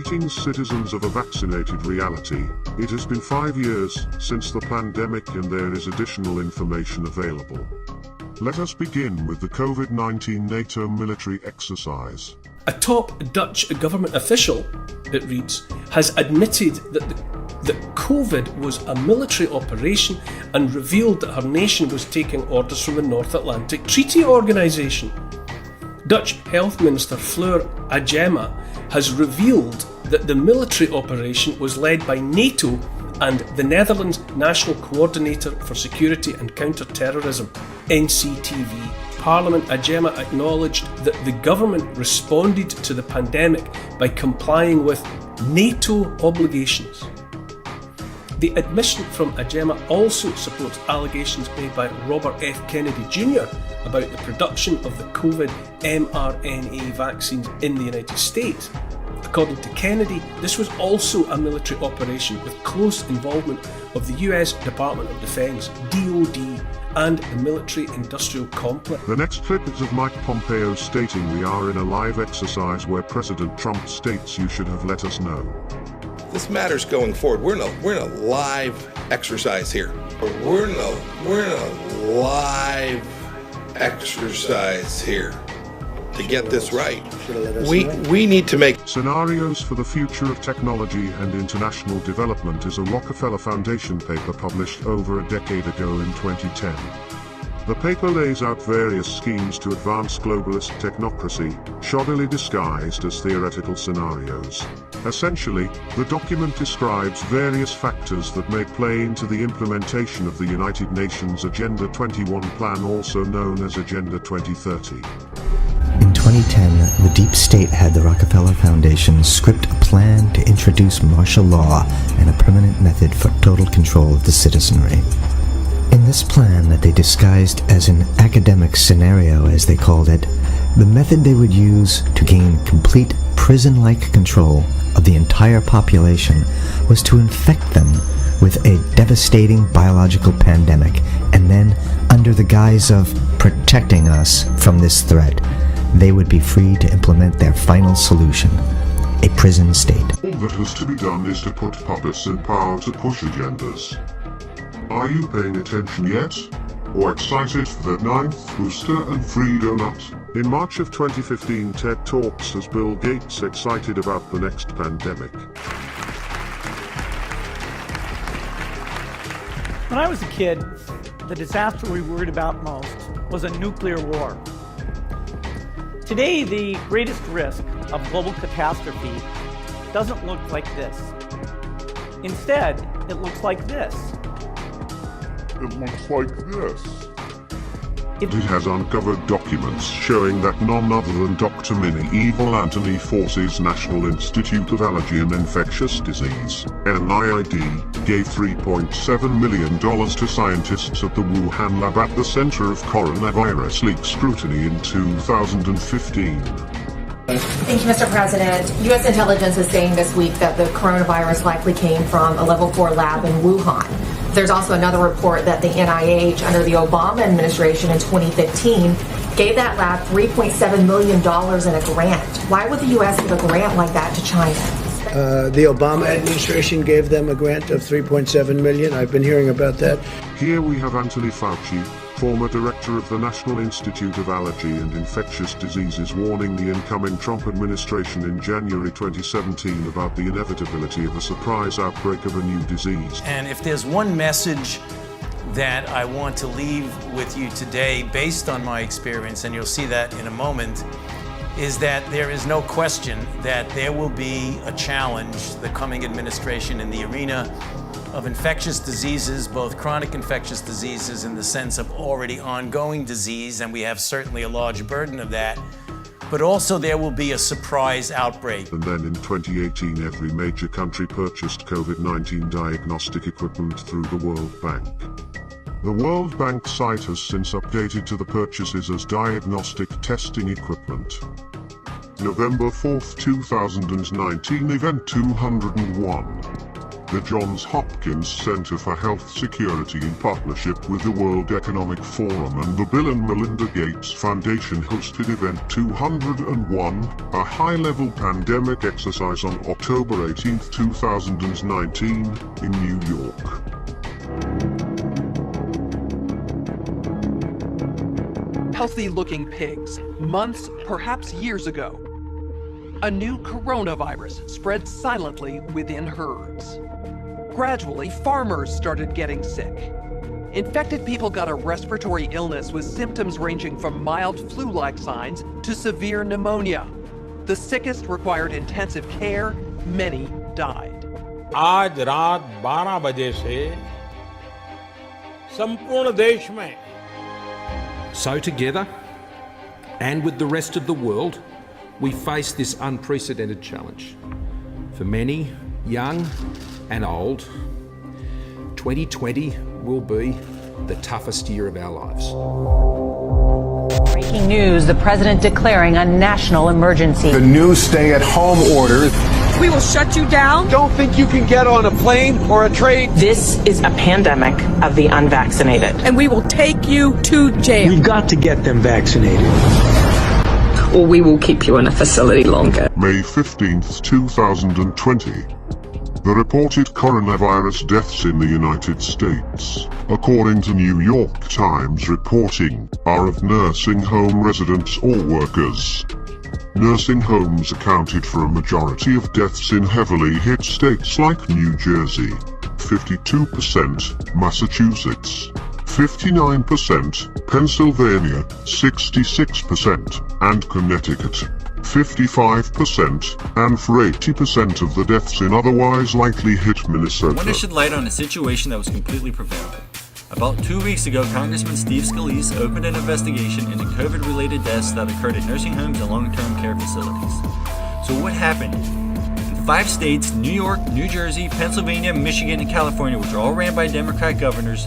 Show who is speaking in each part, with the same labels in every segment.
Speaker 1: Greetings, citizens of a vaccinated reality. It has been 5 years since the pandemic and there is additional information available. Let us begin with the COVID-19 NATO military exercise.
Speaker 2: A top Dutch government official, it reads, has admitted that COVID was a military operation and revealed that her nation was taking orders from the North Atlantic Treaty Organisation. Dutch Health Minister Fleur Agema has revealed that the military operation was led by NATO and the Netherlands National Coordinator for Security and Counter-Terrorism, NCTV. Parliament Agema acknowledged that the government responded to the pandemic by complying with NATO obligations. The admission from Agema also supports allegations made by Robert F. Kennedy Jr. about the production of the COVID mRNA vaccines in the United States. According to Kennedy, this was also a military operation with close involvement of the US Department of Defense, DoD, and the military-industrial complex.
Speaker 1: The next clip is of Mike Pompeo stating we are in a live exercise where President Trump states you should have let us know.
Speaker 3: This matters going forward. We're in a live exercise here. We're in a live exercise here. To get this right, we need to make
Speaker 1: Scenarios for the Future of Technology and International Development is a Rockefeller Foundation paper published over a decade ago in 2010. The paper lays out various schemes to advance globalist technocracy, shoddily disguised as theoretical scenarios. Essentially, the document describes various factors that may play into the implementation of the United Nations Agenda 21 plan, also known as Agenda 2030.
Speaker 4: In 2010, the deep state had the Rockefeller Foundation script a plan to introduce martial law and a permanent method for total control of the citizenry. In this plan that they disguised as an academic scenario, as they called it, the method they would use to gain complete prison-like control of the entire population was to infect them with a devastating biological pandemic, and then, under the guise of protecting us from this threat, they would be free to implement their final solution, a prison state.
Speaker 1: All that has to be done is to put puppets in power to push agendas. Are you paying attention yet? Or excited for the 9th booster and free donut? In March of 2015, TED Talks has Bill Gates excited about the next pandemic.
Speaker 5: When I was a kid, the disaster we worried about most was a nuclear war. Today, the greatest risk of global catastrophe doesn't look like this. Instead, it looks like this.
Speaker 1: It looks like this. It has uncovered documents showing that none other than Dr. Minnie Evil Anthony Fauci's National Institute of Allergy and Infectious Disease, NIAID, gave $3.7 million to scientists at the Wuhan lab at the center of coronavirus leak scrutiny in 2015.
Speaker 6: Thank you, Mr. President. U.S. intelligence is saying this week that the coronavirus likely came from a level 4 lab in Wuhan. There's also another report that the NIH, under the Obama administration in 2015, gave that lab $3.7 million in a grant. Why would the U.S. give a grant like that to China?
Speaker 7: The Obama administration gave them a grant of $3.7 million. I've been hearing about that.
Speaker 1: Here we have Anthony Fauci, former director of the National Institute of Allergy and Infectious Diseases, warning the incoming Trump administration in January 2017 about the inevitability of a surprise outbreak of a new disease.
Speaker 8: And if there's one message that I want to leave with you today, based on my experience, and you'll see that in a moment, is that there is no question that there will be a challenge, the coming administration, in the arena of infectious diseases, both chronic infectious diseases in the sense of already ongoing disease, and we have certainly a large burden of that, but also there will be a surprise outbreak.
Speaker 1: And then in 2018, every major country purchased COVID-19 diagnostic equipment through the World Bank. The World Bank site has since updated to the purchases as diagnostic testing equipment. November 4, 2019, Event 201. The Johns Hopkins Center for Health Security, in partnership with the World Economic Forum and the Bill and Melinda Gates Foundation, hosted Event 201, a high-level pandemic exercise on October 18, 2019, in New York.
Speaker 9: Healthy-looking pigs, months, perhaps years ago. A new coronavirus spread silently within herds. Gradually, farmers started getting sick. Infected people got a respiratory illness with symptoms ranging from mild flu-like signs to severe pneumonia. The sickest required intensive care. Many died.
Speaker 10: आज रात 12 बजे से संपूर्ण देश में.
Speaker 11: So together, and with the rest of the world, we face this unprecedented challenge. For many, young and old, 2020 will be the toughest year of our lives.
Speaker 12: Breaking news, the president declaring a national emergency.
Speaker 13: The new stay-at-home order.
Speaker 9: We will shut you down.
Speaker 13: Don't think you can get on a plane or a train.
Speaker 14: This is a pandemic of the unvaccinated.
Speaker 9: And we will take you to jail.
Speaker 13: We've got to get them vaccinated.
Speaker 14: Or we will keep you in a facility longer.
Speaker 1: May 15th, 2020. The reported coronavirus deaths in the United States, according to New York Times reporting, are of nursing home residents or workers. Nursing homes accounted for a majority of deaths in heavily hit states like New Jersey, 52%, Massachusetts, 59%, Pennsylvania, 66%, and Connecticut, 55%, and for 80% of the deaths in otherwise likely hit Minnesota.
Speaker 15: I want to shed light on a situation that was completely preventable. About 2 weeks ago, Congressman Steve Scalise opened an investigation into COVID-related deaths that occurred at nursing homes and long-term care facilities. So what happened? In 5 states, New York, New Jersey, Pennsylvania, Michigan, and California, which are all ran by Democrat governors,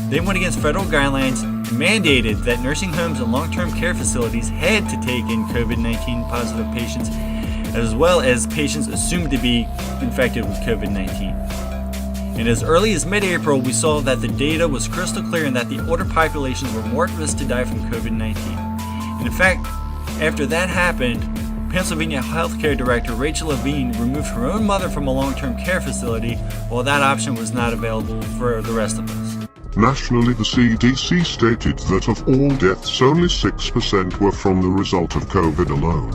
Speaker 15: they went against federal guidelines and mandated that nursing homes and long-term care facilities had to take in COVID-19 positive patients, as well as patients assumed to be infected with COVID-19. And as early as mid-April, we saw that the data was crystal clear and that the older populations were more at risk to die from COVID-19. And in fact, after that happened, Pennsylvania Healthcare Director Rachel Levine removed her own mother from a long-term care facility, while that option was not available for the rest of us.
Speaker 1: Nationally, the CDC stated that of all deaths, only 6% were from the result of COVID alone.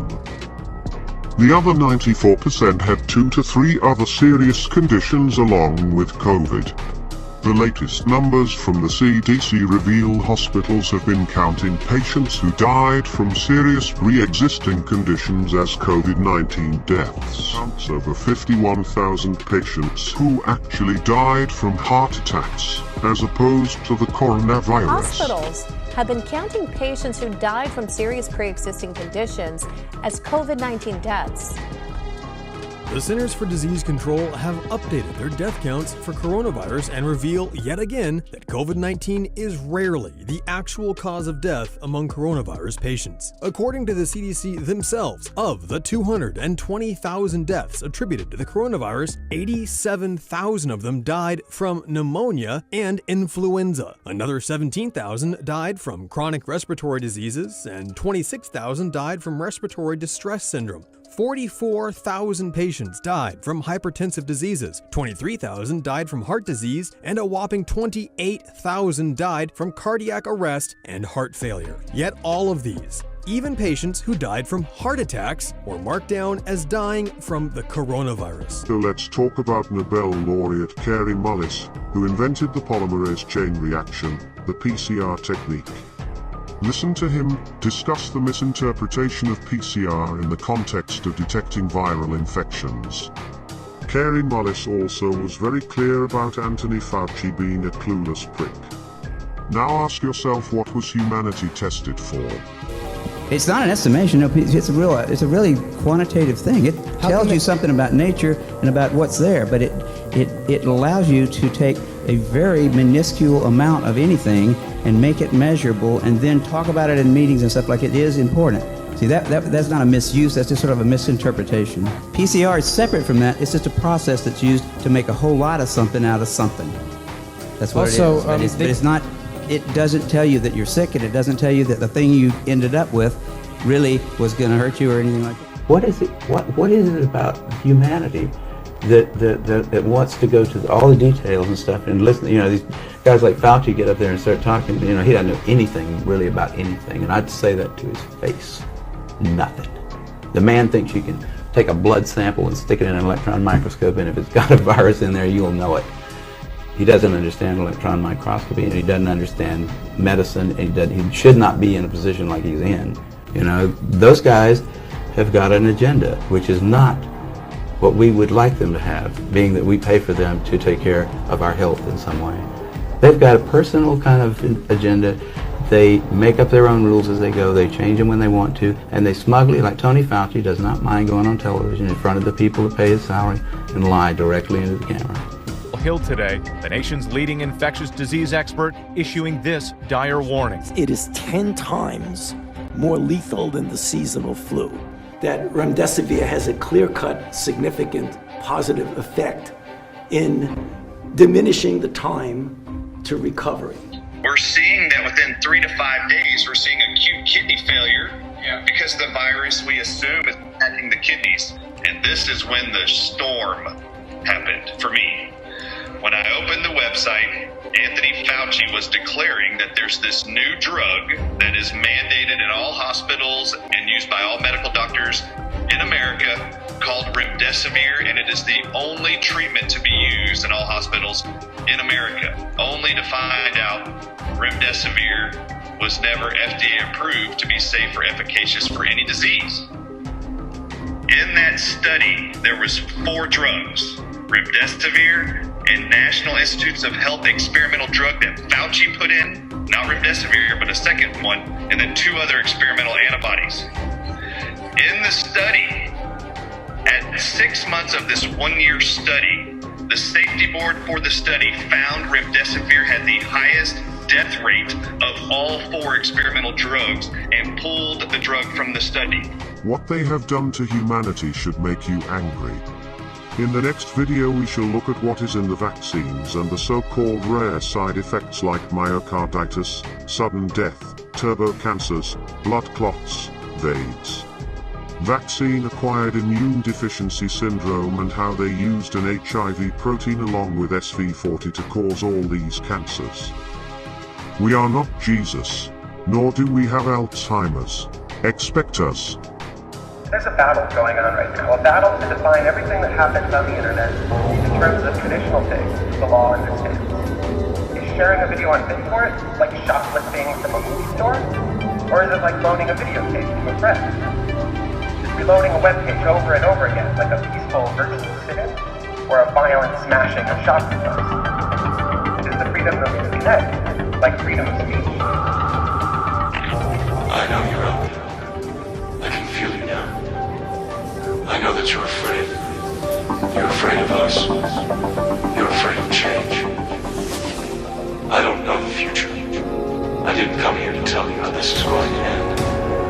Speaker 1: The other 94% had 2 to 3 other serious conditions along with COVID. The latest numbers from the CDC reveal hospitals have been counting patients who died from serious pre-existing conditions as COVID-19 deaths. Counts over 51,000 patients who actually died from heart attacks, as opposed to the coronavirus.
Speaker 16: Hospitals have been counting patients who died from serious pre-existing conditions as COVID-19 deaths.
Speaker 17: The Centers for Disease Control have updated their death counts for coronavirus and reveal yet again that COVID-19 is rarely the actual cause of death among coronavirus patients. According to the CDC themselves, of the 220,000 deaths attributed to the coronavirus, 87,000 of them died from pneumonia and influenza. Another 17,000 died from chronic respiratory diseases, and 26,000 died from respiratory distress syndrome. 44,000 patients died from hypertensive diseases, 23,000 died from heart disease, and a whopping 28,000 died from cardiac arrest and heart failure. Yet all of these, even patients who died from heart attacks, were marked down as dying from the coronavirus.
Speaker 1: So let's talk about Nobel laureate Kary Mullis, who invented the polymerase chain reaction, the PCR technique. Listen to him discuss the misinterpretation of PCR in the context of detecting viral infections. Kary Mullis also was very clear about Anthony Fauci being a clueless prick. Now ask yourself, what was humanity tested for?
Speaker 18: It's not an estimation. It's a really quantitative thing. It tells you something about nature and about what's there, but it allows you to take a very minuscule amount of anything and make it measurable, and then talk about it in meetings and stuff like it is important. See, that's not a misuse, that's just sort of a misinterpretation. PCR is separate from that. It's just a process that's used to make a whole lot of something out of something. That's what
Speaker 19: Also,
Speaker 18: it is. But it's not, it doesn't tell you that you're sick, and it doesn't tell you that the thing you ended up with really was going to hurt you or anything like that.
Speaker 20: What is it? What is it about humanity that wants to go to all the details and stuff and listen? You know, these guys like Fauci get up there and start talking. You know, he doesn't know anything really about anything, and I'd say that to his face. Nothing. The man thinks you can take a blood sample and stick it in an electron microscope, and if it's got a virus in there, you'll know it. He doesn't understand electron microscopy, and he doesn't understand medicine, and he should not be in a position like he's in. You know, those guys have got an agenda, which is not what we would like them to have, being that we pay for them to take care of our health in some way. They've got a personal kind of agenda. They make up their own rules as they go. They change them when they want to, and they smugly, like Tony Fauci, does not mind going on television in front of the people who pay his salary and lie directly into the camera.
Speaker 21: Hill today, the nation's leading infectious disease expert, issuing this dire warning.
Speaker 22: It is 10 times more lethal than the seasonal flu. That remdesivir has a clear-cut, significant positive effect in diminishing the time to recovery.
Speaker 23: We're seeing that within 3 to 5 days, we're seeing acute kidney failure because the virus we assume is attacking the kidneys. And this is when the storm happened for me. When I opened the website, Anthony Fauci was declaring that there's this new drug that is mandated in all hospitals and used by all medical doctors in America called remdesivir, and it is the only treatment to be used in all hospitals in America, only to find out remdesivir was never FDA approved to be safe or efficacious for any disease. In that study, there was 4 drugs, remdesivir and National Institutes of Health experimental drug that Fauci put in, not remdesivir, but a second one, and then 2 other experimental antibodies. In the study, at 6 months of this 1-year study, the safety board for the study found remdesivir had the highest death rate of all 4 experimental drugs and pulled the drug from the study.
Speaker 1: What they have done to humanity should make you angry. In the next video we shall look at what is in the vaccines and the so-called rare side effects like myocarditis, sudden death, turbo cancers, blood clots, AIDS, vaccine-acquired immune deficiency syndrome, and how they used an HIV protein along with SV40 to cause all these cancers. We are not Jesus, nor do we have Alzheimer's. Expect us.
Speaker 24: There's a battle going on right now, a battle to define everything that happens on the internet in terms of traditional things the law understands. Is sharing a video on BitTorrent like shoplifting from a movie store? Or is it like loaning a videotape to a friend? Is reloading a webpage over and over again like a peaceful virtual sit-in? Or a violent smashing of shopping carts? Is the freedom of the internet like freedom of speech?
Speaker 25: I know you're out there. I can feel it now. I know that you're afraid. You're afraid of us. You're afraid of change. I don't know the future. I didn't come here to tell you how this is going to end.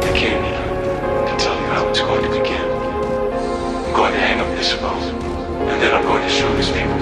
Speaker 25: I came here to tell you how it's going to begin. I'm going to hang up this phone, and then I'm going to show these people